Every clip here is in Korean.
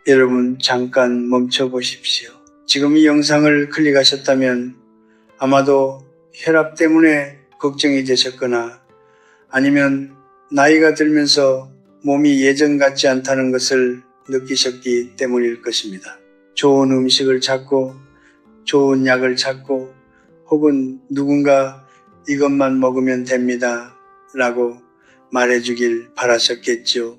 여러분 잠깐 멈춰 보십시오. 지금 이 영상을 클릭하셨다면 아마도 혈압 때문에 걱정이 되셨거나 아니면 나이가 들면서 몸이 예전 같지 않다는 것을 느끼셨기 때문일 것입니다. 좋은 음식을 찾고 좋은 약을 찾고 혹은 누군가 이것만 먹으면 됩니다 라고 말해주길 바라셨겠죠.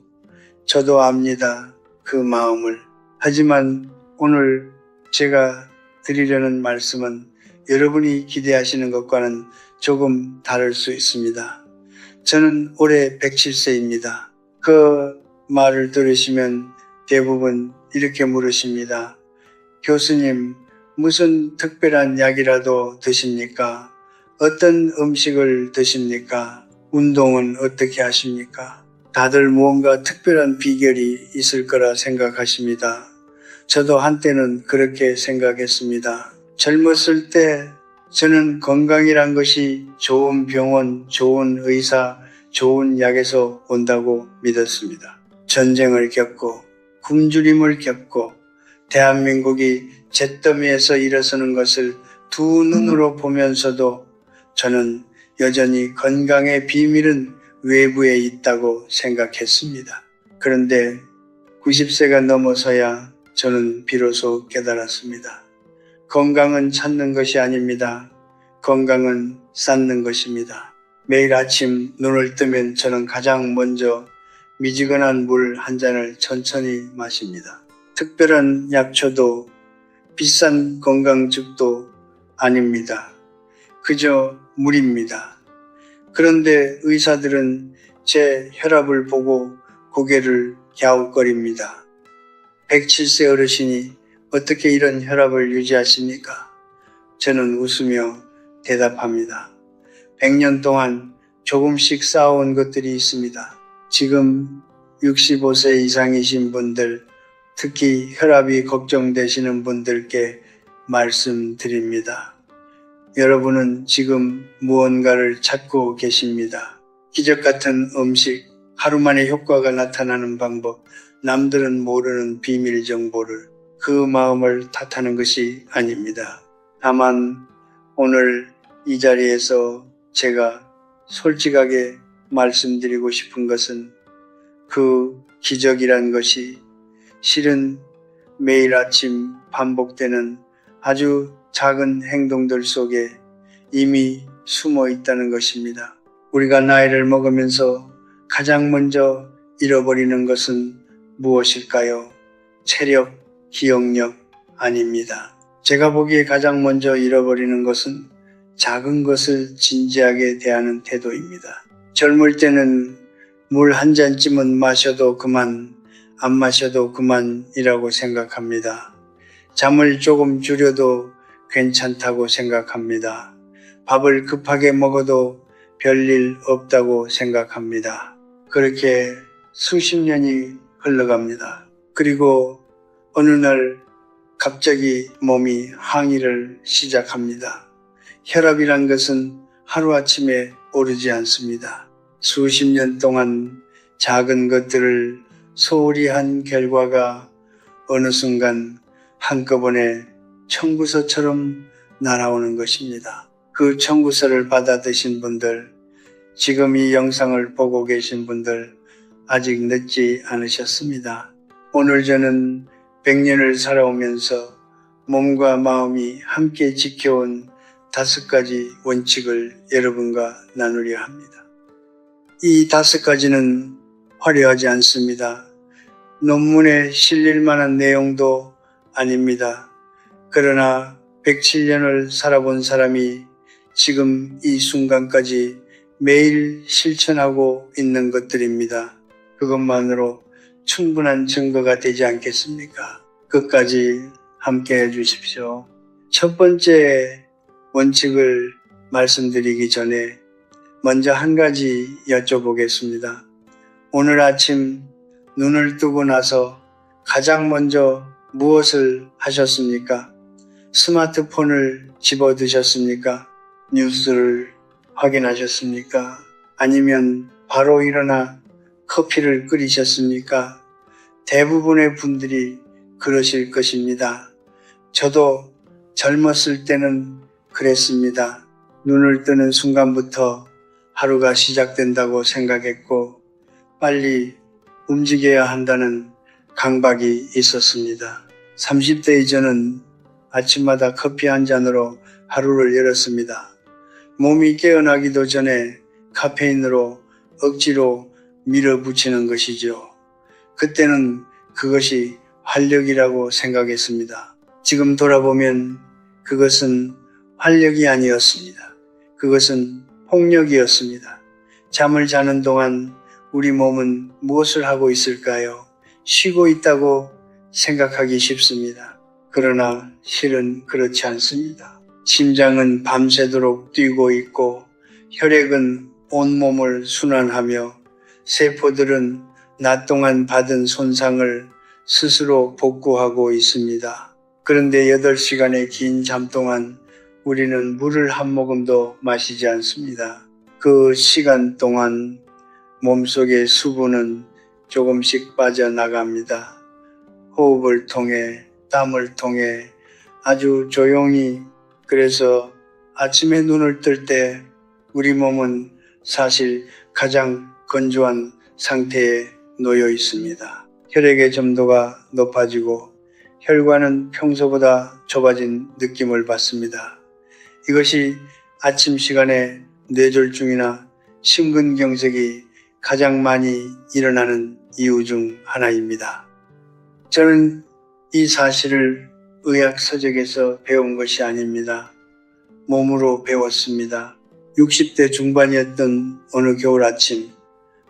저도 압니다. 그 마음을. 하지만 오늘 제가 드리려는 말씀은 여러분이 기대하시는 것과는 조금 다를 수 있습니다. 저는 올해 107세입니다. 그 말을 들으시면 대부분 이렇게 물으십니다. 교수님, 무슨 특별한 약이라도 드십니까? 어떤 음식을 드십니까? 운동은 어떻게 하십니까? 다들 무언가 특별한 비결이 있을 거라 생각하십니다. 저도 한때는 그렇게 생각했습니다. 젊었을 때 저는 건강이란 것이 좋은 병원, 좋은 의사, 좋은 약에서 온다고 믿었습니다. 전쟁을 겪고 굶주림을 겪고 대한민국이 잿더미에서 일어서는 것을 두 눈으로 보면서도 저는 여전히 건강의 비밀은 외부에 있다고 생각했습니다. 그런데 90세가 넘어서야 저는 비로소 깨달았습니다. 건강은 찾는 것이 아닙니다. 건강은 쌓는 것입니다. 매일 아침 눈을 뜨면 저는 가장 먼저 미지근한 물 한 잔을 천천히 마십니다. 특별한 약초도 비싼 건강즙도 아닙니다. 그저 물입니다. 그런데 의사들은 제 혈압을 보고 고개를 갸웃거립니다. 107세 어르신이 어떻게 이런 혈압을 유지하십니까? 저는 웃으며 대답합니다. 100년 동안 조금씩 쌓아온 것들이 있습니다. 지금 65세 이상이신 분들, 특히 혈압이 걱정되시는 분들께 말씀드립니다. 여러분은 지금 무언가를 찾고 계십니다. 기적 같은 음식, 하루 만에 효과가 나타나는 방법, 남들은 모르는 비밀 정보를 그 마음을 탓하는 것이 아닙니다. 다만 오늘 이 자리에서 제가 솔직하게 말씀드리고 싶은 것은 그 기적이란 것이 실은 매일 아침 반복되는 아주 작은 행동들 속에 이미 숨어 있다는 것입니다. 우리가 나이를 먹으면서 가장 먼저 잃어버리는 것은 무엇일까요? 체력, 기억력 아닙니다. 제가 보기에 가장 먼저 잃어버리는 것은 작은 것을 진지하게 대하는 태도입니다. 젊을 때는 물 한 잔쯤은 마셔도 그만, 안 마셔도 그만이라고 생각합니다. 잠을 조금 줄여도 괜찮다고 생각합니다. 밥을 급하게 먹어도 별일 없다고 생각합니다. 그렇게 수십 년이 흘러갑니다. 그리고 어느 날 갑자기 몸이 항의를 시작합니다. 혈압이란 것은 하루아침에 오르지 않습니다. 수십 년 동안 작은 것들을 소홀히 한 결과가 어느 순간 한꺼번에 청구서처럼 날아오는 것입니다. 그 청구서를 받아 드신 분들, 지금 이 영상을 보고 계신 분들 아직 늦지 않으셨습니다. 오늘 저는 100년을 살아오면서 몸과 마음이 함께 지켜온 5가지 원칙을 여러분과 나누려 합니다. 이 5가지는 화려하지 않습니다. 논문에 실릴 만한 내용도 아닙니다. 그러나 107년을 살아본 사람이 지금 이 순간까지 매일 실천하고 있는 것들입니다. 그것만으로 충분한 증거가 되지 않겠습니까? 끝까지 함께 해주십시오. 첫 번째 원칙을 말씀드리기 전에 먼저 한 가지 여쭤보겠습니다. 오늘 아침 눈을 뜨고 나서 가장 먼저 무엇을 하셨습니까? 스마트폰을 집어드셨습니까? 뉴스를 확인하셨습니까? 아니면 바로 일어나 커피를 끓이셨습니까? 대부분의 분들이 그러실 것입니다. 저도 젊었을 때는 그랬습니다. 눈을 뜨는 순간부터 하루가 시작된다고 생각했고 빨리 움직여야 한다는 강박이 있었습니다. 30대 이전은 아침마다 커피 한 잔으로 하루를 열었습니다. 몸이 깨어나기도 전에 카페인으로 억지로 밀어붙이는 것이죠. 그때는 그것이 활력이라고 생각했습니다. 지금 돌아보면 그것은 활력이 아니었습니다. 그것은 폭력이었습니다. 잠을 자는 동안 우리 몸은 무엇을 하고 있을까요? 쉬고 있다고 생각하기 쉽습니다. 그러나 실은 그렇지 않습니다. 심장은 밤새도록 뛰고 있고 혈액은 온몸을 순환하며 세포들은 낮 동안 받은 손상을 스스로 복구하고 있습니다. 그런데 8시간의 긴 잠 동안 우리는 물을 한 모금도 마시지 않습니다. 그 시간 동안 몸속의 수분은 조금씩 빠져나갑니다. 호흡을 통해, 땀을 통해 아주 조용히. 그래서 아침에 눈을 뜰 때 우리 몸은 사실 가장 건조한 상태에 놓여 있습니다. 혈액의 점도가 높아지고 혈관은 평소보다 좁아진 느낌을 받습니다. 이것이 아침 시간에 뇌졸중이나 심근경색이 가장 많이 일어나는 이유 중 하나입니다. 저는 이 사실을 의학 서적에서 배운 것이 아닙니다. 몸으로 배웠습니다. 60대 중반이었던 어느 겨울 아침,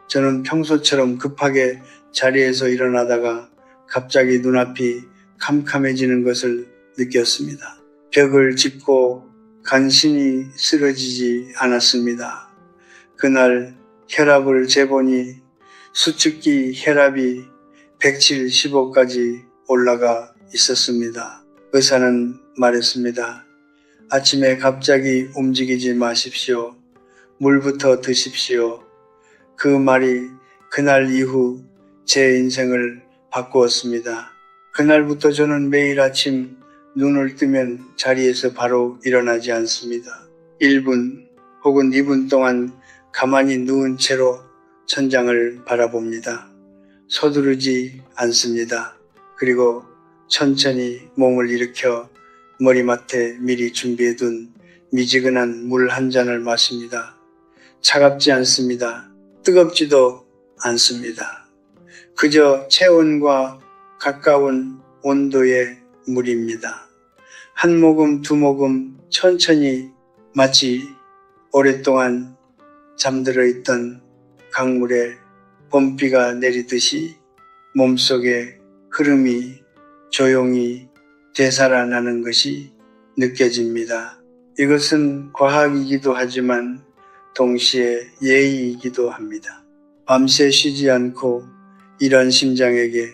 저는 평소처럼 급하게 자리에서 일어나다가 갑자기 눈앞이 캄캄해지는 것을 느꼈습니다. 벽을 짚고 간신히 쓰러지지 않았습니다. 그날 혈압을 재보니 수축기 혈압이 170까지 올라가 있었습니다. 의사는 말했습니다. 아침에 갑자기 움직이지 마십시오. 물부터 드십시오. 그 말이 그날 이후 제 인생을 바꾸었습니다. 그날부터 저는 매일 아침 눈을 뜨면 자리에서 바로 일어나지 않습니다. 1분 혹은 2분 동안 가만히 누운 채로 천장을 바라봅니다. 서두르지 않습니다. 그리고 천천히 몸을 일으켜 머리맡에 미리 준비해둔 미지근한 물 한 잔을 마십니다. 차갑지 않습니다. 뜨겁지도 않습니다. 그저 체온과 가까운 온도의 물입니다. 한 모금 두 모금 천천히 마치 오랫동안 잠들어 있던 강물에 봄비가 내리듯이 몸속에 흐름이 조용히 되살아나는 것이 느껴집니다. 이것은 과학이기도 하지만 동시에 예의이기도 합니다. 밤새 쉬지 않고 일한 심장에게,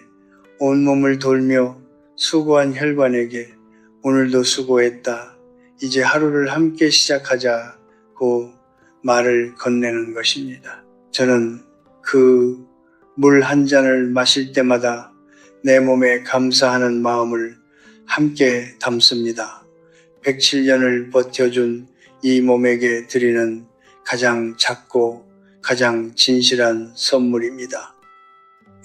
온몸을 돌며 수고한 혈관에게 오늘도 수고했다. 이제 하루를 함께 시작하자고 말을 건네는 것입니다. 저는 그 물 한 잔을 마실 때마다 내 몸에 감사하는 마음을 함께 담습니다. 107년을 버텨준 이 몸에게 드리는 가장 작고 가장 진실한 선물입니다.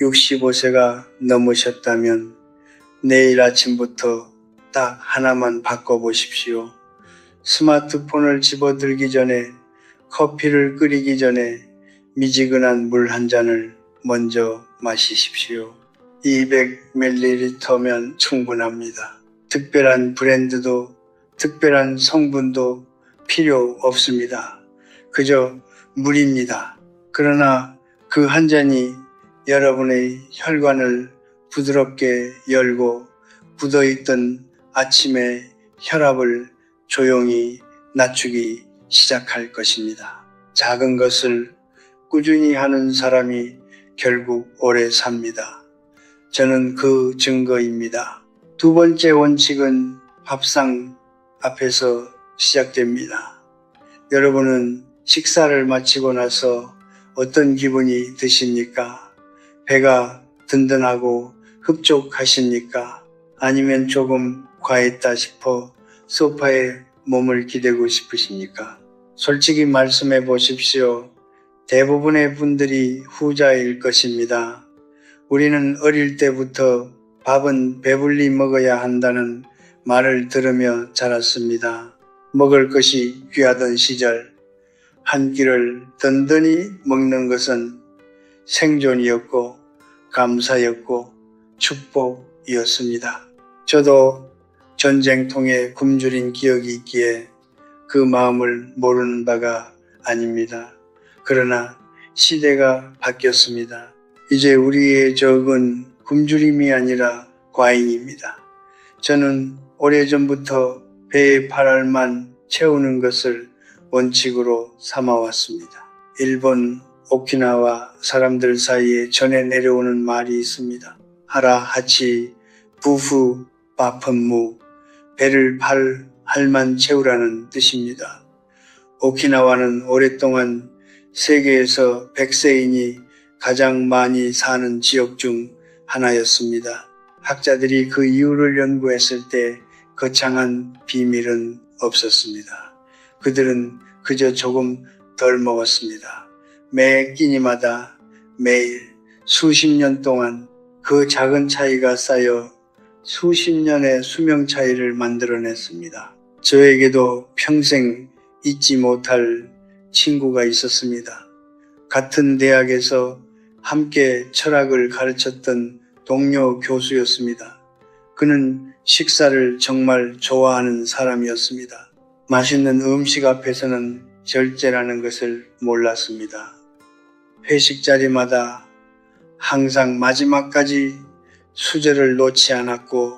65세가 넘으셨다면 내일 아침부터 딱 하나만 바꿔보십시오. 스마트폰을 집어들기 전에, 커피를 끓이기 전에 미지근한 물 한 잔을 먼저 마시십시오. 200ml면 충분합니다. 특별한 브랜드도 특별한 성분도 필요 없습니다. 그저 물입니다. 그러나 그 한 잔이 여러분의 혈관을 부드럽게 열고 굳어있던 아침의 혈압을 조용히 낮추기 시작할 것입니다. 작은 것을 꾸준히 하는 사람이 결국 오래 삽니다. 저는 그 증거입니다. 두 번째 원칙은 밥상 앞에서 시작됩니다. 여러분은 식사를 마치고 나서 어떤 기분이 드십니까? 배가 든든하고 흡족하십니까? 아니면 조금 과했다 싶어 소파에 몸을 기대고 싶으십니까? 솔직히 말씀해 보십시오. 대부분의 분들이 후자일 것입니다. 우리는 어릴 때부터 밥은 배불리 먹어야 한다는 말을 들으며 자랐습니다. 먹을 것이 귀하던 시절, 한 끼를 든든히 먹는 것은 생존이었고 감사였고 축복이었습니다. 저도 전쟁통에 굶주린 기억이 있기에 그 마음을 모르는 바가 아닙니다. 그러나 시대가 바뀌었습니다. 이제 우리의 적은 굶주림이 아니라 과잉입니다. 저는 오래전부터 배의 팔알만 채우는 것을 원칙으로 삼아왔습니다. 일본 오키나와 사람들 사이에 전해 내려오는 말이 있습니다. 하라 하치 부후 바쁜무, 배를 팔알만 채우라는 뜻입니다. 오키나와는 오랫동안 세계에서 백세인이 가장 많이 사는 지역 중 하나였습니다. 학자들이 그 이유를 연구했을 때 거창한 비밀은 없었습니다. 그들은 그저 조금 덜 먹었습니다. 매 끼니마다 매일 수십 년 동안 그 작은 차이가 쌓여 수십 년의 수명 차이를 만들어냈습니다. 저에게도 평생 잊지 못할 친구가 있었습니다. 같은 대학에서 함께 철학을 가르쳤던 동료 교수였습니다. 그는 식사를 정말 좋아하는 사람이었습니다. 맛있는 음식 앞에서는 절제라는 것을 몰랐습니다. 회식 자리마다 항상 마지막까지 수저를 놓지 않았고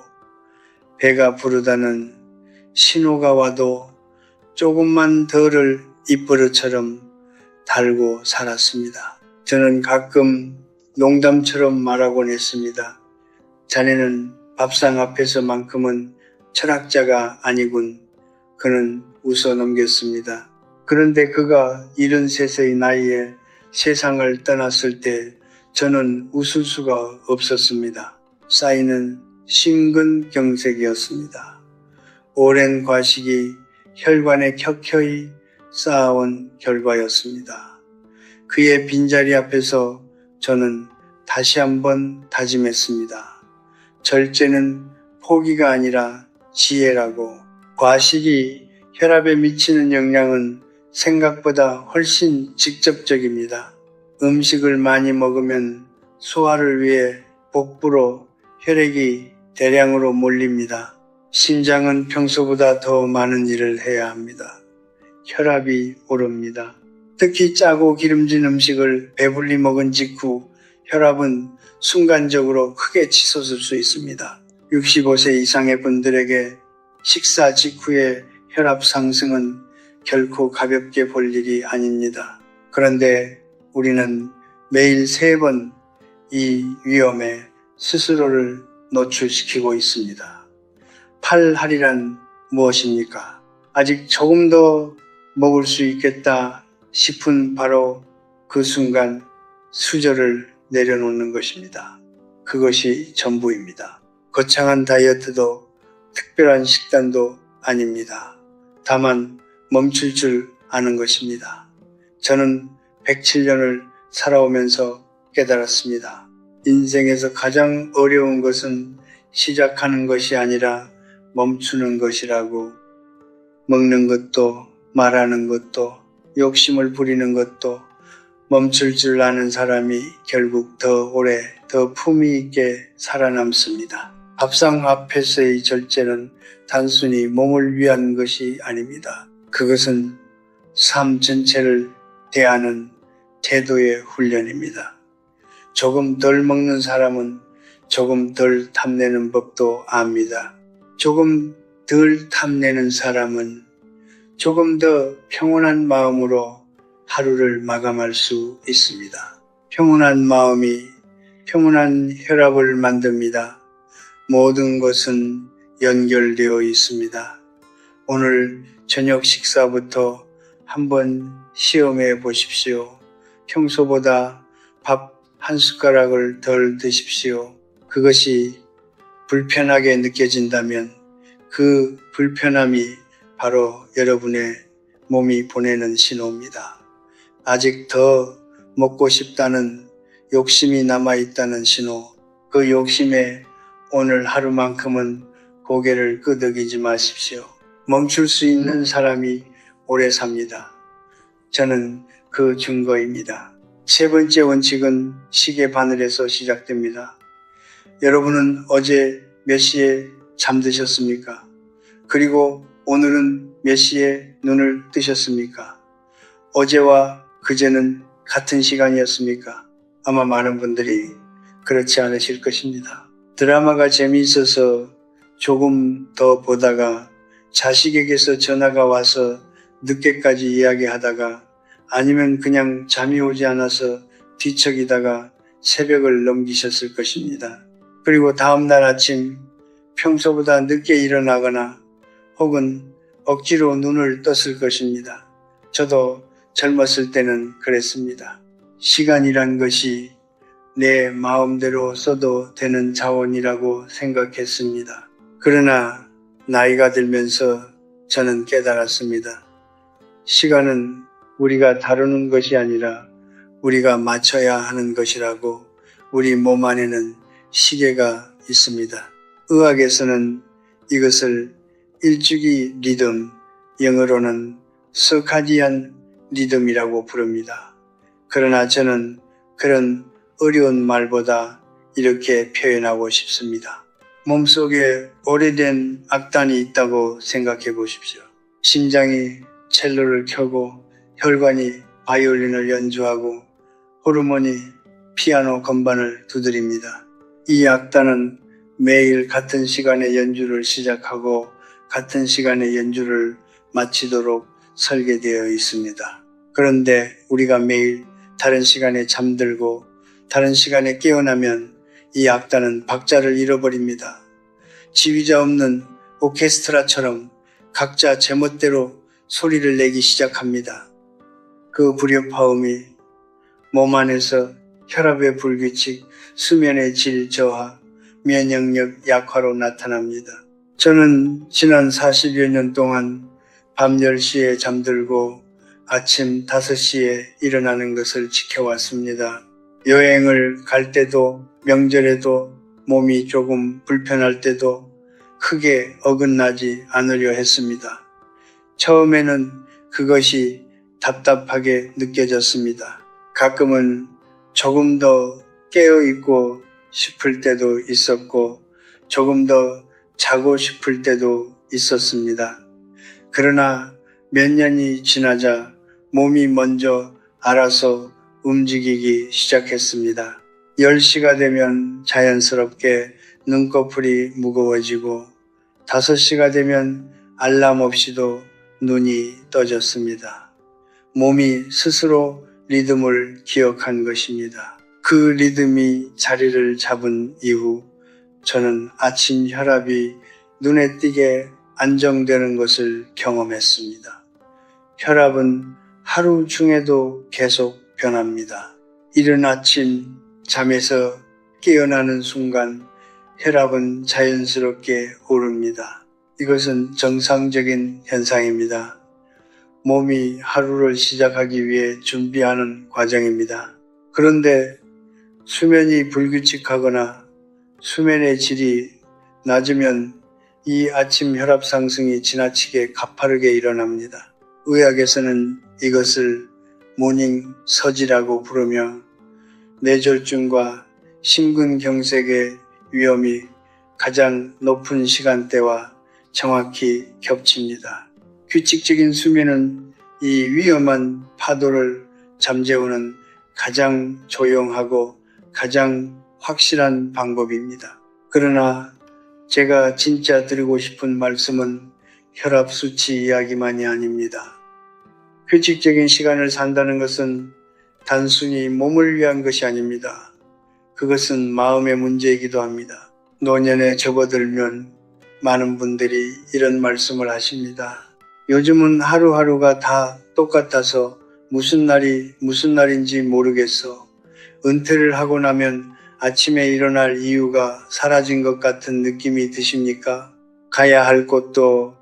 배가 부르다는 신호가 와도 조금만 덜을 입버릇처럼 달고 살았습니다. 저는 가끔 농담처럼 말하곤 했습니다. 자네는 밥상 앞에서만큼은 철학자가 아니군. 그는 웃어 넘겼습니다. 그런데 그가 73세의 나이에 세상을 떠났을 때 저는 웃을 수가 없었습니다. 쌓이는 심근경색이었습니다. 오랜 과식이 혈관에 켜켜이 쌓아온 결과였습니다. 그의 빈자리 앞에서 저는 다시 한번 다짐했습니다. 절제는 포기가 아니라 지혜라고. 과식이 혈압에 미치는 영향은 생각보다 훨씬 직접적입니다. 음식을 많이 먹으면 소화를 위해 복부로 혈액이 대량으로 몰립니다. 심장은 평소보다 더 많은 일을 해야 합니다. 혈압이 오릅니다. 특히 짜고 기름진 음식을 배불리 먹은 직후 혈압은 순간적으로 크게 치솟을 수 있습니다. 65세 이상의 분들에게 식사 직후의 혈압 상승은 결코 가볍게 볼 일이 아닙니다. 그런데 우리는 매일 3번 이 위험에 스스로를 노출시키고 있습니다. 팔할이란 무엇입니까? 아직 조금 더 먹을 수 있겠다 싶은 바로 그 순간 수저를 내려놓는 것입니다. 그것이 전부입니다. 거창한 다이어트도 특별한 식단도 아닙니다. 다만 멈출 줄 아는 것입니다. 저는 107년을 살아오면서 깨달았습니다. 인생에서 가장 어려운 것은 시작하는 것이 아니라 멈추는 것이라고. 먹는 것도 말하는 것도 욕심을 부리는 것도 멈출 줄 아는 사람이 결국 더 오래 더 품위 있게 살아남습니다. 밥상 앞에서의 절제는 단순히 몸을 위한 것이 아닙니다. 그것은 삶 전체를 대하는 태도의 훈련입니다. 조금 덜 먹는 사람은 조금 덜 탐내는 법도 압니다. 조금 덜 탐내는 사람은 조금 더 평온한 마음으로 하루를 마감할 수 있습니다. 평온한 마음이 평온한 혈압을 만듭니다. 모든 것은 연결되어 있습니다. 오늘 저녁 식사부터 한번 시험해 보십시오. 평소보다 밥 한 숟가락을 덜 드십시오. 그것이 불편하게 느껴진다면 그 불편함이 바로 여러분의 몸이 보내는 신호입니다. 아직 더 먹고 싶다는 욕심이 남아있다는 신호. 그 욕심에 오늘 하루만큼은 고개를 끄덕이지 마십시오. 멈출 수 있는 사람이 오래 삽니다. 저는 그 증거입니다. 세 번째 원칙은 시계 바늘에서 시작됩니다. 여러분은 어제 몇 시에 잠드셨습니까? 그리고 오늘은 몇 시에 눈을 뜨셨습니까? 어제와 그제는 같은 시간이었습니까? 아마 많은 분들이 그렇지 않으실 것입니다. 드라마가 재미있어서 조금 더 보다가 자식에게서 전화가 와서 늦게까지 이야기하다가 아니면 그냥 잠이 오지 않아서 뒤척이다가 새벽을 넘기셨을 것입니다. 그리고 다음날 아침 평소보다 늦게 일어나거나 혹은 억지로 눈을 떴을 것입니다. 저도 젊었을 때는 그랬습니다. 시간이란 것이 내 마음대로 써도 되는 자원이라고 생각했습니다. 그러나 나이가 들면서 저는 깨달았습니다. 시간은 우리가 다루는 것이 아니라 우리가 맞춰야 하는 것이라고. 우리 몸 안에는 시계가 있습니다. 의학에서는 이것을 일주기 리듬, 영어로는 서카디안 리듬이라고 부릅니다. 그러나 저는 그런 어려운 말보다 이렇게 표현하고 싶습니다. 몸속에 오래된 악단이 있다고 생각해 보십시오. 심장이 첼로를 켜고 혈관이 바이올린을 연주하고 호르몬이 피아노 건반을 두드립니다. 이 악단은 매일 같은 시간에 연주를 시작하고 같은 시간에 연주를 마치도록 설계되어 있습니다. 그런데 우리가 매일 다른 시간에 잠들고 다른 시간에 깨어나면 이 악단은 박자를 잃어버립니다. 지휘자 없는 오케스트라처럼 각자 제멋대로 소리를 내기 시작합니다. 그 불협화음이 몸 안에서 혈압의 불규칙, 수면의 질 저하, 면역력 약화로 나타납니다. 저는 지난 40여 년 동안 밤 10시에 잠들고 아침 5시에 일어나는 것을 지켜왔습니다. 여행을 갈 때도 명절에도 몸이 조금 불편할 때도 크게 어긋나지 않으려 했습니다. 처음에는 그것이 답답하게 느껴졌습니다. 가끔은 조금 더 깨어있고 싶을 때도 있었고 조금 더 자고 싶을 때도 있었습니다. 그러나 몇 년이 지나자 몸이 먼저 알아서 움직이기 시작했습니다. 10시가 되면 자연스럽게 눈꺼풀이 무거워지고 5시가 되면 알람 없이도 눈이 떠졌습니다. 몸이 스스로 리듬을 기억한 것입니다. 그 리듬이 자리를 잡은 이후 저는 아침 혈압이 눈에 띄게 안정되는 것을 경험했습니다. 혈압은 하루 중에도 계속 변합니다. 이른 아침 잠에서 깨어나는 순간 혈압은 자연스럽게 오릅니다. 이것은 정상적인 현상입니다. 몸이 하루를 시작하기 위해 준비하는 과정입니다. 그런데 수면이 불규칙하거나 수면의 질이 낮으면 이 아침 혈압 상승이 지나치게 가파르게 일어납니다. 의학에서는 이것을 모닝 서지라고 부르며 뇌졸중과 심근경색의 위험이 가장 높은 시간대와 정확히 겹칩니다. 규칙적인 수면은 이 위험한 파도를 잠재우는 가장 조용하고 가장 확실한 방법입니다. 그러나 제가 진짜 드리고 싶은 말씀은 혈압 수치 이야기만이 아닙니다. 규칙적인 시간을 산다는 것은 단순히 몸을 위한 것이 아닙니다. 그것은 마음의 문제이기도 합니다. 노년에 접어들면 많은 분들이 이런 말씀을 하십니다. 요즘은 하루하루가 다 똑같아서 무슨 날이 무슨 날인지 모르겠어. 은퇴를 하고 나면 아침에 일어날 이유가 사라진 것 같은 느낌이 드십니까? 가야 할 곳도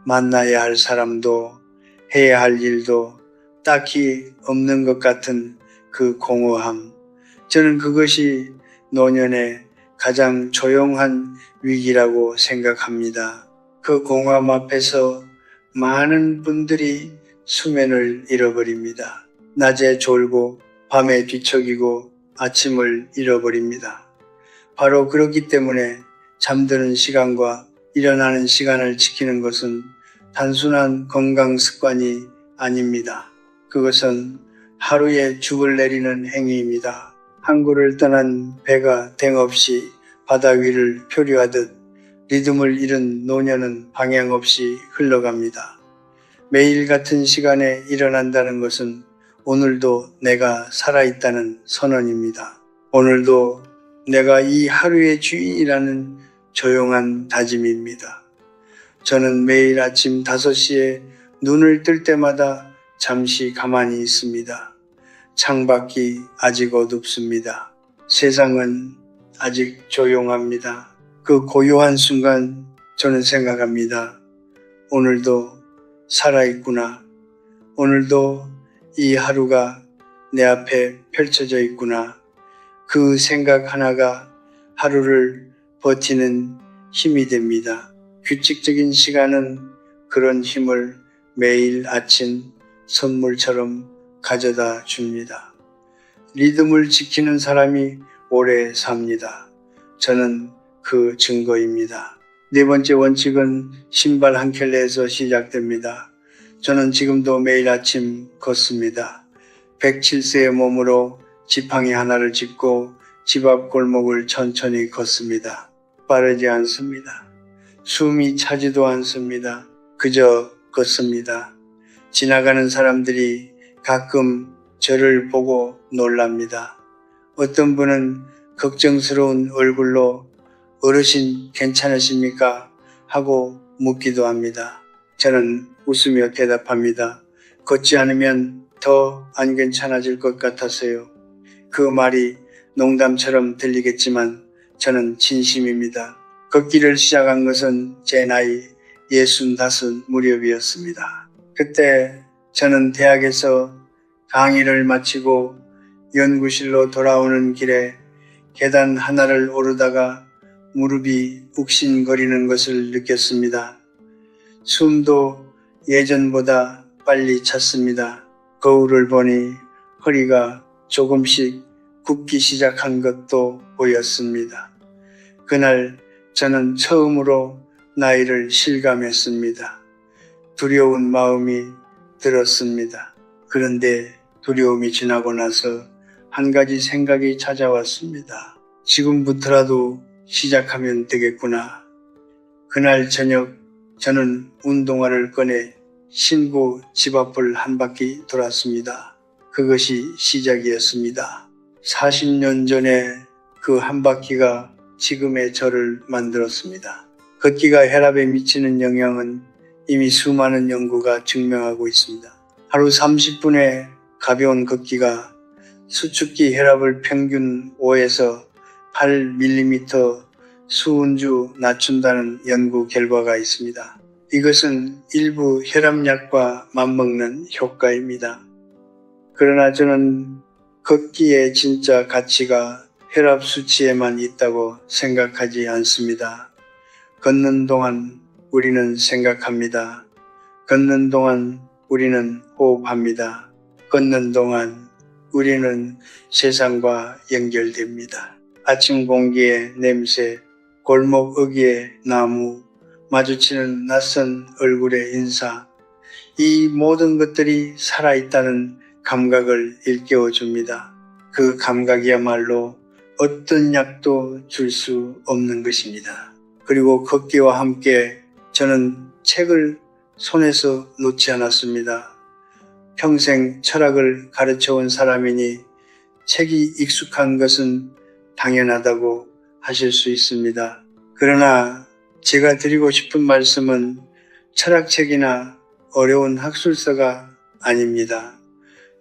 만나야 할 사람도 해야 할 일도 딱히 없는 것 같은 그 공허함. 저는 그것이 노년의 가장 조용한 위기라고 생각합니다. 그 공허함 앞에서 많은 분들이 수면을 잃어버립니다. 낮에 졸고 밤에 뒤척이고 아침을 잃어버립니다. 바로 그렇기 때문에 잠드는 시간과 일어나는 시간을 지키는 것은 단순한 건강 습관이 아닙니다. 그것은 하루에 죽을 내리는 행위입니다. 항구를 떠난 배가 댕없이 바다 위를 표류하듯 리듬을 잃은 노년은 방향 없이 흘러갑니다. 매일 같은 시간에 일어난다는 것은 오늘도 내가 살아있다는 선언입니다. 오늘도 내가 이 하루의 주인이라는 조용한 다짐입니다. 저는 매일 아침 5시에 눈을 뜰 때마다 잠시 가만히 있습니다. 창밖이 아직 어둡습니다. 세상은 아직 조용합니다. 그 고요한 순간 저는 생각합니다. 오늘도 살아있구나. 오늘도 이 하루가 내 앞에 펼쳐져 있구나. 그 생각 하나가 하루를 버티는 힘이 됩니다. 규칙적인 시간은 그런 힘을 매일 아침 선물처럼 가져다 줍니다. 리듬을 지키는 사람이 오래 삽니다. 저는 그 증거입니다. 네 번째 원칙은 신발 한 켤레에서 시작됩니다. 저는 지금도 매일 아침 걷습니다. 107세의 몸으로 지팡이 하나를 짚고 집 앞 골목을 천천히 걷습니다. 빠르지 않습니다. 숨이 차지도 않습니다. 그저 걷습니다. 지나가는 사람들이 가끔 저를 보고 놀랍니다. 어떤 분은 걱정스러운 얼굴로 어르신 괜찮으십니까? 하고 묻기도 합니다. 저는 웃으며 대답합니다. 걷지 않으면 더 안 괜찮아질 것 같아서요. 그 말이 농담처럼 들리겠지만 저는 진심입니다. 걷기를 시작한 것은 제 나이 65 무렵이었습니다. 그때 저는 대학에서 강의를 마치고 연구실로 돌아오는 길에 계단 하나를 오르다가 무릎이 욱신거리는 것을 느꼈습니다. 숨도 예전보다 빨리 찼습니다. 거울을 보니 허리가 조금씩 굽기 시작한 것도 보였습니다. 그날 저는 처음으로 나이를 실감했습니다. 두려운 마음이 들었습니다. 그런데 두려움이 지나고 나서 한 가지 생각이 찾아왔습니다. 지금부터라도 시작하면 되겠구나. 그날 저녁 저는 운동화를 꺼내 신고 집 앞을 한 바퀴 돌았습니다. 그것이 시작이었습니다. 40년 전에 그 한 바퀴가 지금의 저를 만들었습니다. 걷기가 혈압에 미치는 영향은 이미 수많은 연구가 증명하고 있습니다. 하루 30분의 가벼운 걷기가 수축기 혈압을 평균 5에서 8mm 수은주 낮춘다는 연구 결과가 있습니다. 이것은 일부 혈압약과 맞먹는 효과입니다. 그러나 저는 걷기의 진짜 가치가 혈압 수치에만 있다고 생각하지 않습니다. 걷는 동안 우리는 생각합니다. 걷는 동안 우리는 호흡합니다. 걷는 동안 우리는 세상과 연결됩니다. 아침 공기의 냄새, 골목 어귀의 나무, 마주치는 낯선 얼굴의 인사, 이 모든 것들이 살아있다는 감각을 일깨워 줍니다. 그 감각이야말로 어떤 약도 줄 수 없는 것입니다. 그리고 걷기와 함께 저는 책을 손에서 놓지 않았습니다. 평생 철학을 가르쳐온 사람이니 책이 익숙한 것은 당연하다고 하실 수 있습니다. 그러나 제가 드리고 싶은 말씀은 철학책이나 어려운 학술서가 아닙니다.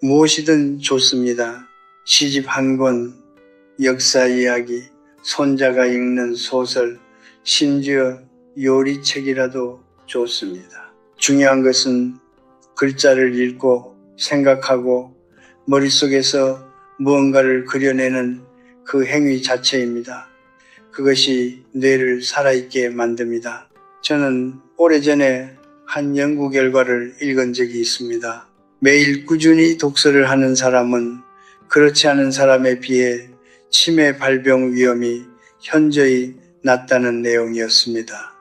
무엇이든 좋습니다. 시집 한 권, 역사 이야기, 손자가 읽는 소설, 심지어 요리책이라도 좋습니다. 중요한 것은 글자를 읽고 생각하고 머릿속에서 무언가를 그려내는 그 행위 자체입니다. 그것이 뇌를 살아있게 만듭니다. 저는 오래전에 한 연구 결과를 읽은 적이 있습니다. 매일 꾸준히 독서를 하는 사람은 그렇지 않은 사람에 비해 치매 발병 위험이 현저히 낮다는 내용이었습니다.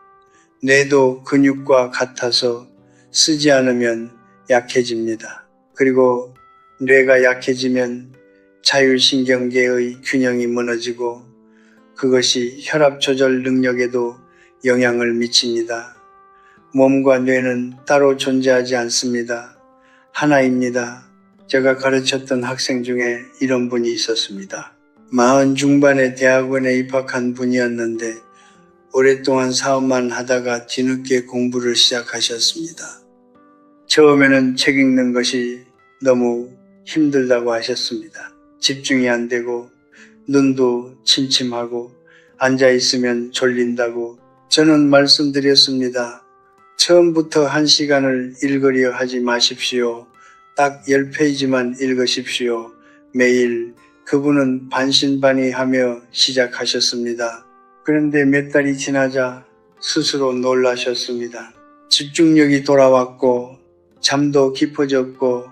뇌도 근육과 같아서 쓰지 않으면 약해집니다. 그리고 뇌가 약해지면 자율신경계의 균형이 무너지고 그것이 혈압 조절 능력에도 영향을 미칩니다. 몸과 뇌는 따로 존재하지 않습니다. 하나입니다. 제가 가르쳤던 학생 중에 이런 분이 있었습니다. 40 중반에 대학원에 입학한 분이었는데 오랫동안 사업만 하다가 뒤늦게 공부를 시작하셨습니다. 처음에는 책 읽는 것이 너무 힘들다고 하셨습니다. 집중이 안 되고 눈도 침침하고 앉아있으면 졸린다고 저는 말씀드렸습니다. 처음부터 1시간을 읽으려 하지 마십시오. 딱 10페이지만 읽으십시오. 매일. 그분은 반신반의하며 시작하셨습니다. 그런데 몇 달이 지나자 스스로 놀라셨습니다. 집중력이 돌아왔고 잠도 깊어졌고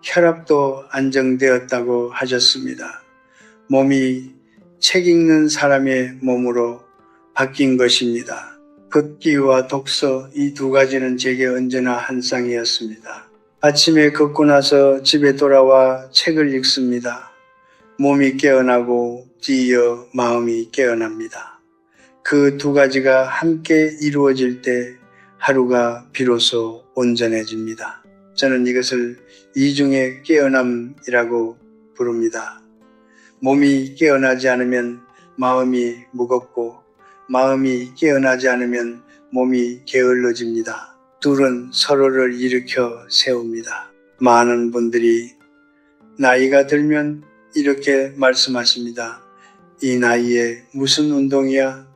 혈압도 안정되었다고 하셨습니다. 몸이 책 읽는 사람의 몸으로 바뀐 것입니다. 걷기와 독서 이 두 가지는 제게 언제나 한 쌍이었습니다. 아침에 걷고 나서 집에 돌아와 책을 읽습니다. 몸이 깨어나고 뒤이어 마음이 깨어납니다. 그 두 가지가 함께 이루어질 때 하루가 비로소 온전해집니다. 저는 이것을 이중의 깨어남이라고 부릅니다. 몸이 깨어나지 않으면 마음이 무겁고 마음이 깨어나지 않으면 몸이 게을러집니다. 둘은 서로를 일으켜 세웁니다. 많은 분들이 나이가 들면 이렇게 말씀하십니다. 이 나이에 무슨 운동이야?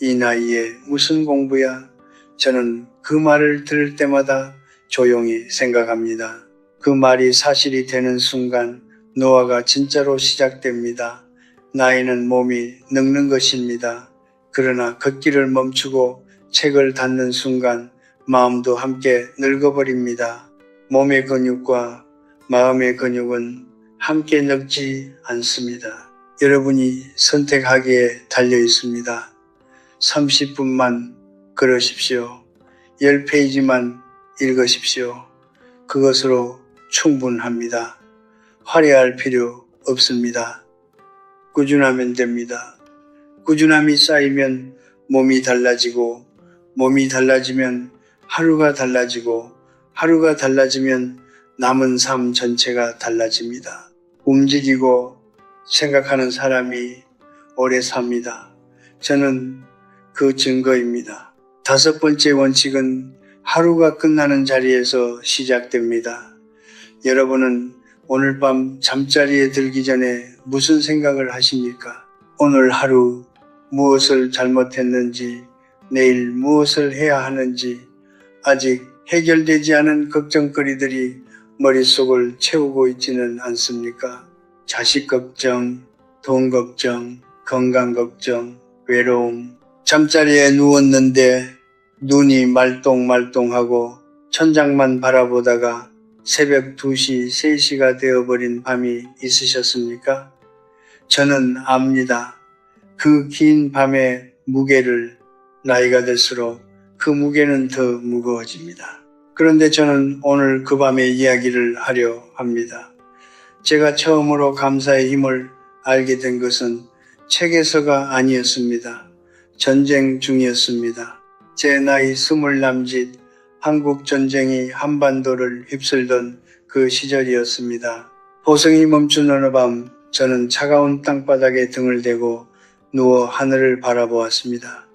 이 나이에 무슨 공부야? 저는 그 말을 들을 때마다 조용히 생각합니다. 그 말이 사실이 되는 순간 노화가 진짜로 시작됩니다. 나이는 몸이 늙는 것입니다. 그러나 걷기를 멈추고 책을 닫는 순간 마음도 함께 늙어버립니다. 몸의 근육과 마음의 근육은 함께 늙지 않습니다. 여러분이 선택하기에 달려 있습니다. 30분만 걸으십시오. 10페이지만 읽으십시오. 그것으로 충분합니다. 화려할 필요 없습니다. 꾸준하면 됩니다. 꾸준함이 쌓이면 몸이 달라지고 몸이 달라지면 하루가 달라지고 하루가 달라지면 남은 삶 전체가 달라집니다. 움직이고 생각하는 사람이 오래 삽니다. 저는 그 증거입니다. 5번째 원칙은 하루가 끝나는 자리에서 시작됩니다. 여러분은 오늘 밤 잠자리에 들기 전에 무슨 생각을 하십니까? 오늘 하루 무엇을 잘못했는지, 내일 무엇을 해야 하는지 아직 해결되지 않은 걱정거리들이 머릿속을 채우고 있지는 않습니까? 자식 걱정, 돈 걱정, 건강 걱정, 외로움. 잠자리에 누웠는데 눈이 말똥말똥하고 천장만 바라보다가 새벽 2시, 3시가 되어버린 밤이 있으셨습니까? 저는 압니다. 그 긴 밤의 무게를 나이가 들수록 그 무게는 더 무거워집니다. 그런데 저는 오늘 그 밤의 이야기를 하려 합니다. 제가 처음으로 감사의 힘을 알게 된 것은 책에서가 아니었습니다. 전쟁 중이었습니다. 제 나이 20 남짓 한국 전쟁이 한반도를 휩쓸던 그 시절이었습니다. 보성이 멈춘 어느 밤 저는 차가운 땅바닥에 등을 대고 누워 하늘을 바라보았습니다.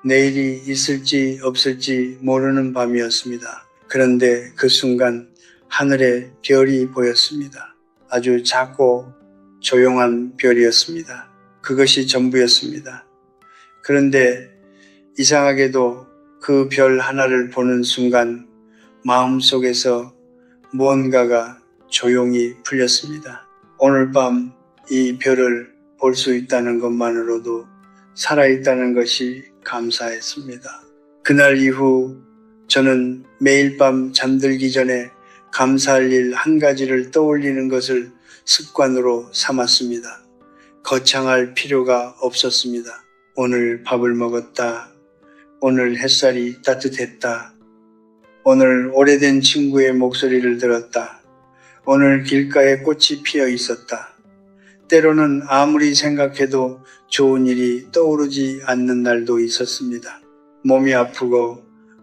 내일이 있을지 없을지 모르는 밤이었습니다. 그런데 그 순간 하늘에 별이 보였습니다. 아주 작고 조용한 별이었습니다. 그것이 전부였습니다. 그런데 이상하게도 그 별 하나를 보는 순간 마음속에서 무언가가 조용히 풀렸습니다. 오늘 밤 이 별을 볼 수 있다는 것만으로도 살아있다는 것이 감사했습니다. 그날 이후 저는 매일 밤 잠들기 전에 감사할 일 한 가지를 떠올리는 것을 습관으로 삼았습니다. 거창할 필요가 없었습니다. 오늘 밥을 먹었다. 오늘 햇살이 따뜻했다. 오늘 오래된 친구의 목소리를 들었다. 오늘 길가에 꽃이 피어 있었다. 때로는 아무리 생각해도 좋은 일이 떠오르지 않는 날도 있었습니다. 몸이 아프고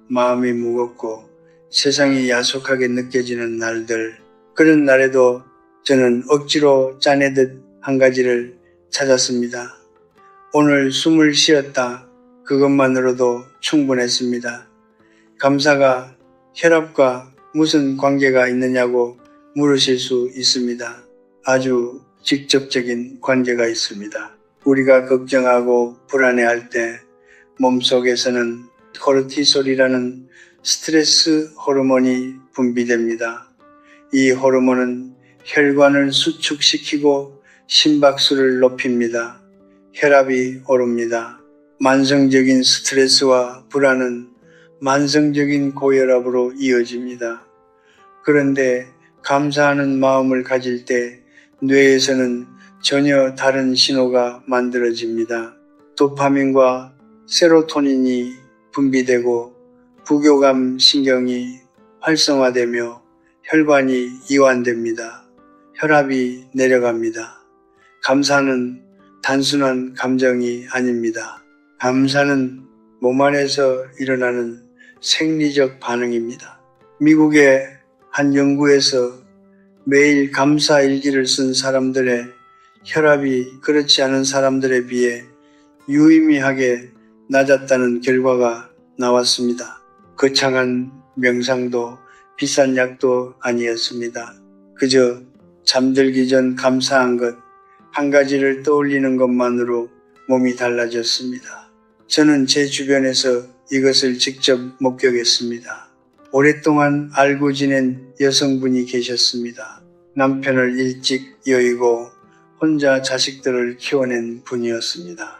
마음이 무겁고 세상이 야속하게 느껴지는 날들. 그런 날에도 저는 억지로 짜내듯 한 가지를 찾았습니다. 오늘 숨을 쉬었다. 그것만으로도 충분했습니다. 감사가 혈압과 무슨 관계가 있느냐고 물으실 수 있습니다. 아주 직접적인 관계가 있습니다. 우리가 걱정하고 불안해할 때 몸속에서는 코르티솔이라는 스트레스 호르몬이 분비됩니다. 이 호르몬은 혈관을 수축시키고 심박수를 높입니다. 혈압이 오릅니다. 만성적인 스트레스와 불안은 만성적인 고혈압으로 이어집니다. 그런데 감사하는 마음을 가질 때 뇌에서는 전혀 다른 신호가 만들어집니다. 도파민과 세로토닌이 분비되고 부교감 신경이 활성화되며 혈관이 이완됩니다. 혈압이 내려갑니다. 감사는 단순한 감정이 아닙니다. 감사는 몸 안에서 일어나는 생리적 반응입니다. 미국의 한 연구에서 매일 감사 일기를 쓴 사람들의 혈압이 그렇지 않은 사람들에 비해 유의미하게 낮았다는 결과가 나왔습니다. 거창한 명상도 비싼 약도 아니었습니다. 그저 잠들기 전 감사한 것 한 가지를 떠올리는 것만으로 몸이 달라졌습니다. 저는 제 주변에서 이것을 직접 목격했습니다. 오랫동안 알고 지낸 여성분이 계셨습니다. 남편을 일찍 여의고 혼자 자식들을 키워낸 분이었습니다.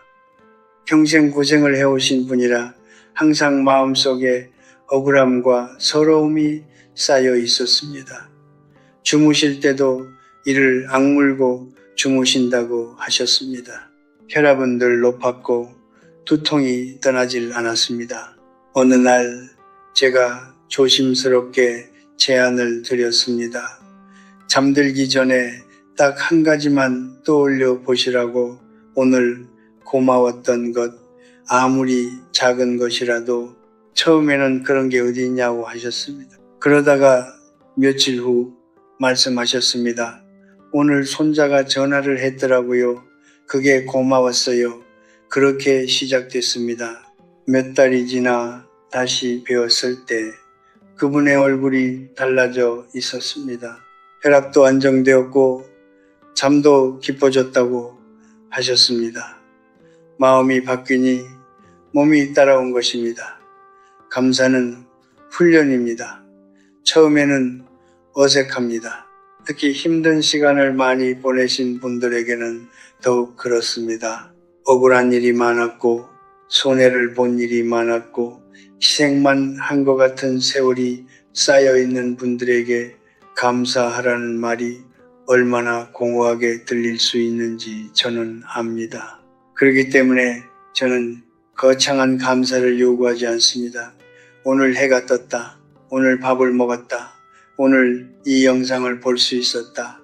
평생 고생을 해오신 분이라 항상 마음속에 억울함과 서러움이 쌓여 있었습니다. 주무실 때도 이를 악물고 주무신다고 하셨습니다. 혈압은 늘 높았고 두통이 떠나질 않았습니다. 어느 날 제가 조심스럽게 제안을 드렸습니다. 잠들기 전에 딱 한 가지만 떠올려 보시라고. 오늘 고마웠던 것, 아무리 작은 것이라도. 처음에는 그런 게 어디 있냐고 하셨습니다. 그러다가 며칠 후 말씀하셨습니다. 오늘 손자가 전화를 했더라고요. 그게 고마웠어요. 그렇게 시작됐습니다. 몇 달이 지나 다시 뵈었을 때 그분의 얼굴이 달라져 있었습니다. 혈압도 안정되었고 잠도 깊어졌다고 하셨습니다. 마음이 바뀌니 몸이 따라온 것입니다. 감사는 훈련입니다. 처음에는 어색합니다. 특히 힘든 시간을 많이 보내신 분들에게는 더욱 그렇습니다. 억울한 일이 많았고 손해를 본 일이 많았고 희생만 한 것 같은 세월이 쌓여있는 분들에게 감사하라는 말이 얼마나 공허하게 들릴 수 있는지 저는 압니다. 그렇기 때문에 저는 거창한 감사를 요구하지 않습니다. 오늘 해가 떴다. 오늘 밥을 먹었다. 오늘 이 영상을 볼 수 있었다.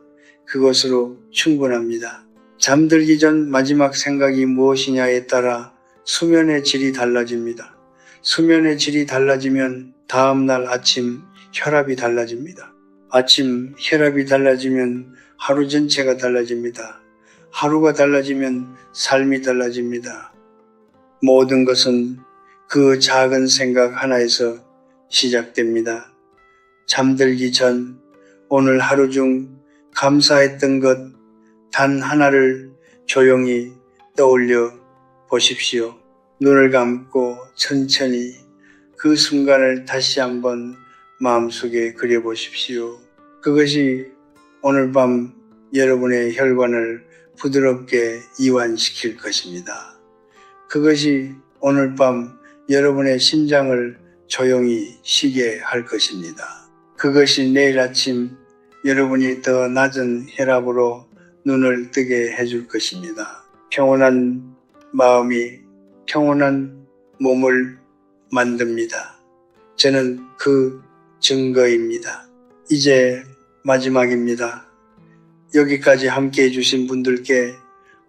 그것으로 충분합니다. 잠들기 전 마지막 생각이 무엇이냐에 따라 수면의 질이 달라집니다. 수면의 질이 달라지면 다음날 아침 혈압이 달라집니다. 아침 혈압이 달라지면 하루 전체가 달라집니다. 하루가 달라지면 삶이 달라집니다. 모든 것은 그 작은 생각 하나에서 시작됩니다. 잠들기 전 오늘 하루 중 감사했던 것 단 하나를 조용히 떠올려 보십시오. 눈을 감고 천천히 그 순간을 다시 한번 마음속에 그려보십시오. 그것이 오늘 밤 여러분의 혈관을 부드럽게 이완시킬 것입니다. 그것이 오늘 밤 여러분의 심장을 조용히 쉬게 할 것입니다. 그것이 내일 아침 여러분이 더 낮은 혈압으로 눈을 뜨게 해줄 것입니다. 평온한 마음이 평온한 몸을 만듭니다. 저는 그 증거입니다. 이제 마지막입니다. 여기까지 함께 해주신 분들께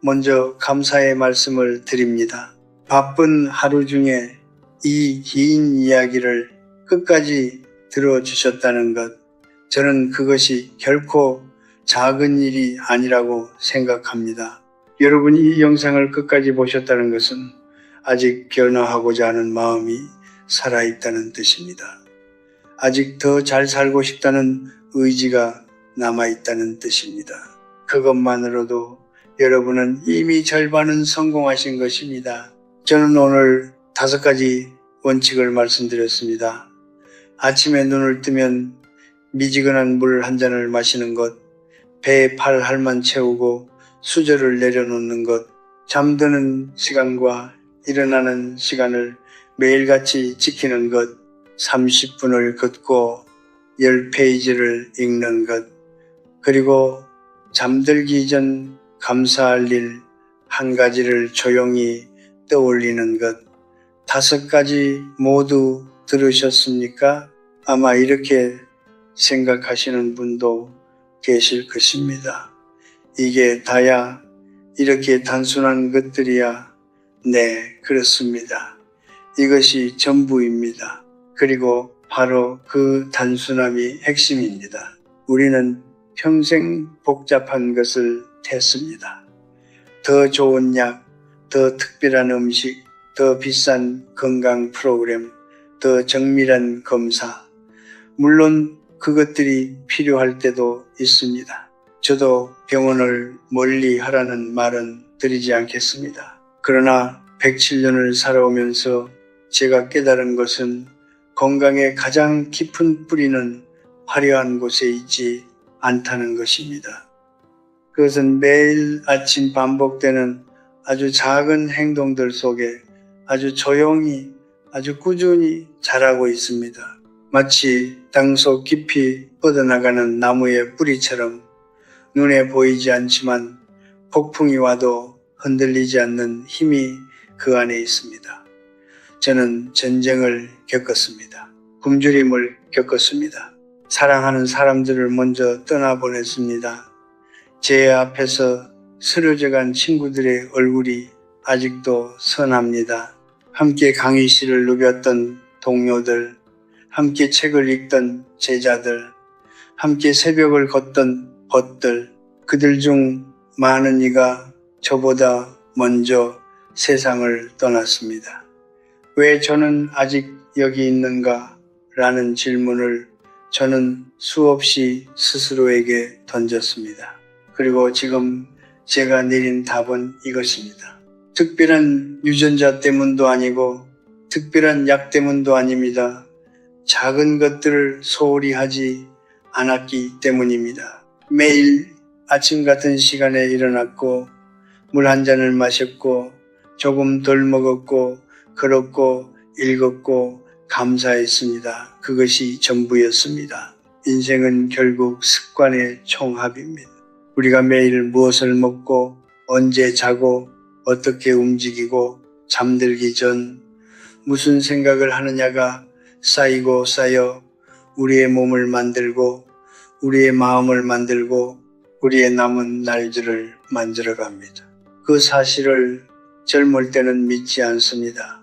먼저 감사의 말씀을 드립니다. 바쁜 하루 중에 이 긴 이야기를 끝까지 들어주셨다는 것, 저는 그것이 결코 작은 일이 아니라고 생각합니다. 여러분이 이 영상을 끝까지 보셨다는 것은 아직 변화하고자 하는 마음이 살아있다는 뜻입니다. 아직 더 잘 살고 싶다는 의지가 남아있다는 뜻입니다. 그것만으로도 여러분은 이미 절반은 성공하신 것입니다. 저는 오늘 5가지 원칙을 말씀드렸습니다. 아침에 눈을 뜨면 미지근한 물 한 잔을 마시는 것, 배에 팔 할만 채우고 수저를 내려놓는 것, 잠드는 시간과 일어나는 시간을 매일같이 지키는 것, 30분을 걷고 10페이지를 읽는 것, 그리고 잠들기 전 감사할 일 1가지를 조용히 떠올리는 것, 5가지 모두 들으셨습니까? 아마 이렇게 생각하시는 분도 계실 것입니다. 이게 다야? 이렇게 단순한 것들이야? 네, 그렇습니다. 이것이 전부입니다. 그리고 바로 그 단순함이 핵심입니다. 우리는 평생 복잡한 것을 택습니다. 더 좋은 약, 더 특별한 음식, 더 비싼 건강 프로그램, 더 정밀한 검사. 물론 그것들이 필요할 때도 있습니다. 저도 병원을 멀리 하라는 말은 드리지 않겠습니다. 그러나 107년을 살아오면서 제가 깨달은 것은 건강의 가장 깊은 뿌리는 화려한 곳에 있지 않다는 것입니다. 그것은 매일 아침 반복되는 아주 작은 행동들 속에 아주 조용히, 아주 꾸준히 자라고 있습니다. 마치 땅속 깊이 뻗어나가는 나무의 뿌리처럼 눈에 보이지 않지만 폭풍이 와도 흔들리지 않는 힘이 그 안에 있습니다. 저는 전쟁을 겪었습니다. 굶주림을 겪었습니다. 사랑하는 사람들을 먼저 떠나보냈습니다. 제 앞에서 쓰러져간 친구들의 얼굴이 아직도 선합니다. 함께 강의실을 누볐던 동료들, 함께 책을 읽던 제자들, 함께 새벽을 걷던 벗들, 그들 중 많은 이가 저보다 먼저 세상을 떠났습니다. 왜 저는 아직 여기 있는가? 라는 질문을 저는 수없이 스스로에게 던졌습니다. 그리고 지금 제가 내린 답은 이것입니다. 특별한 유전자 때문도 아니고 특별한 약 때문도 아닙니다. 작은 것들을 소홀히 하지 않았기 때문입니다. 매일 아침 같은 시간에 일어났고 물 한 잔을 마셨고 조금 덜 먹었고 걸었고 읽었고 감사했습니다. 그것이 전부였습니다. 인생은 결국 습관의 총합입니다. 우리가 매일 무엇을 먹고 언제 자고 어떻게 움직이고 잠들기 전 무슨 생각을 하느냐가 쌓이고 쌓여 우리의 몸을 만들고 우리의 마음을 만들고 우리의 남은 날들을 만들어갑니다. 그 사실을 젊을 때는 믿지 않습니다.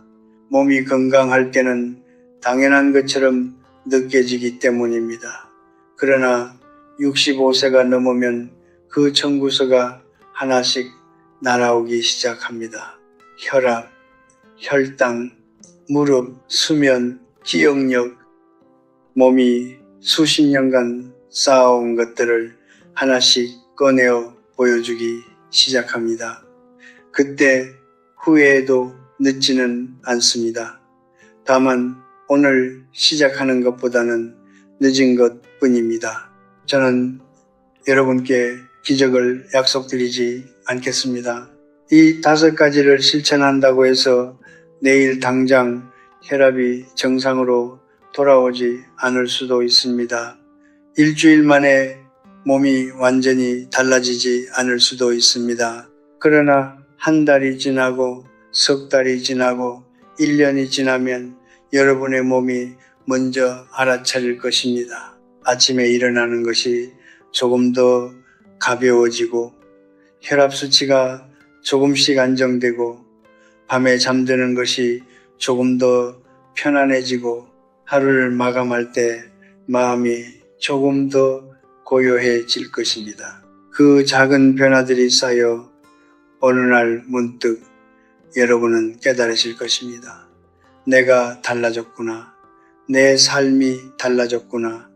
몸이 건강할 때는 당연한 것처럼 느껴지기 때문입니다. 그러나 65세가 넘으면 그 청구서가 하나씩 날아오기 시작합니다. 혈압, 혈당, 무릎, 수면, 기억력, 몸이 수십 년간 쌓아온 것들을 하나씩 꺼내어 보여주기 시작합니다. 그때 후회해도 늦지는 않습니다. 다만 오늘 시작하는 것보다는 늦은 것 뿐입니다. 저는 여러분께 기적을 약속드리지 않겠습니다. 이 5가지를 실천한다고 해서 내일 당장 혈압이 정상으로 돌아오지 않을 수도 있습니다. 일주일 만에 몸이 완전히 달라지지 않을 수도 있습니다. 그러나 한 달이 지나고 석 달이 지나고 1년이 지나면 여러분의 몸이 먼저 알아차릴 것입니다. 아침에 일어나는 것이 조금 더 가벼워지고 혈압 수치가 조금씩 안정되고 밤에 잠드는 것이 조금 더 편안해지고 하루를 마감할 때 마음이 조금 더 고요해질 것입니다. 그 작은 변화들이 쌓여 어느 날 문득 여러분은 깨달으실 것입니다. 내가 달라졌구나. 내 삶이 달라졌구나.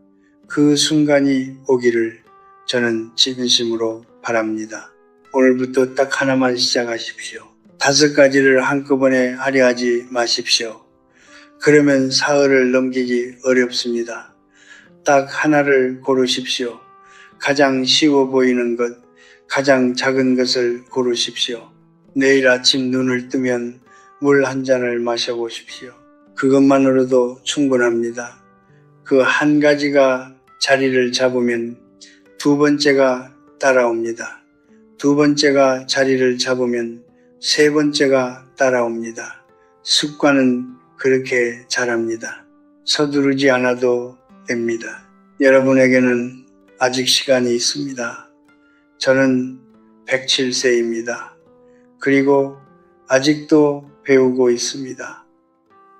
그 순간이 오기를 저는 진심으로 바랍니다. 오늘부터 딱 하나만 시작하십시오. 5가지를 한꺼번에 하려 하지 마십시오. 그러면 사흘을 넘기기 어렵습니다. 딱 하나를 고르십시오. 가장 쉬워 보이는 것, 가장 작은 것을 고르십시오. 내일 아침 눈을 뜨면 물 한 잔을 마셔보십시오. 그것만으로도 충분합니다. 그 한 가지가 자리를 잡으면 2번째가 따라옵니다. 2번째가 자리를 잡으면 3번째가 따라옵니다. 습관은 그렇게 자랍니다. 서두르지 않아도 됩니다. 여러분에게는 아직 시간이 있습니다. 저는 107세입니다. 그리고 아직도 배우고 있습니다.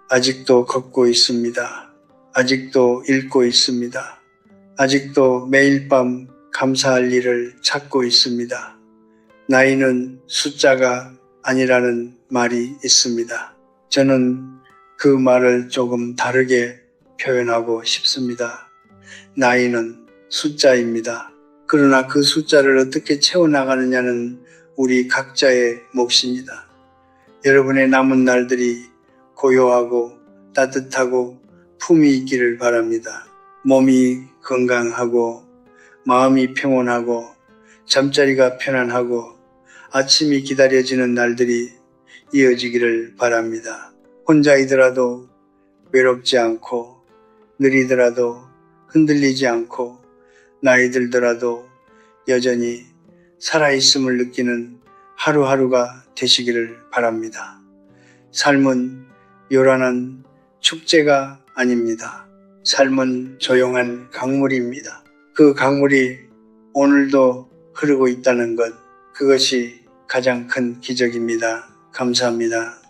아직도 걷고 있습니다. 아직도 읽고 있습니다. 아직도 매일 밤 감사할 일을 찾고 있습니다. 나이는 숫자가 아니라는 말이 있습니다. 저는 그 말을 조금 다르게 표현하고 싶습니다. 나이는 숫자입니다. 그러나 그 숫자를 어떻게 채워나가느냐는 우리 각자의 몫입니다. 여러분의 남은 날들이 고요하고 따뜻하고 품이 있기를 바랍니다. 몸이 건강하고 마음이 평온하고 잠자리가 편안하고 아침이 기다려지는 날들이 이어지기를 바랍니다. 혼자이더라도 외롭지 않고 느리더라도 흔들리지 않고 나이 들더라도 여전히 살아있음을 느끼는 하루하루가 되시기를 바랍니다. 삶은 요란한 축제가 아닙니다. 삶은 조용한 강물입니다. 그 강물이 오늘도 흐르고 있다는 것, 그것이 가장 큰 기적입니다. 감사합니다.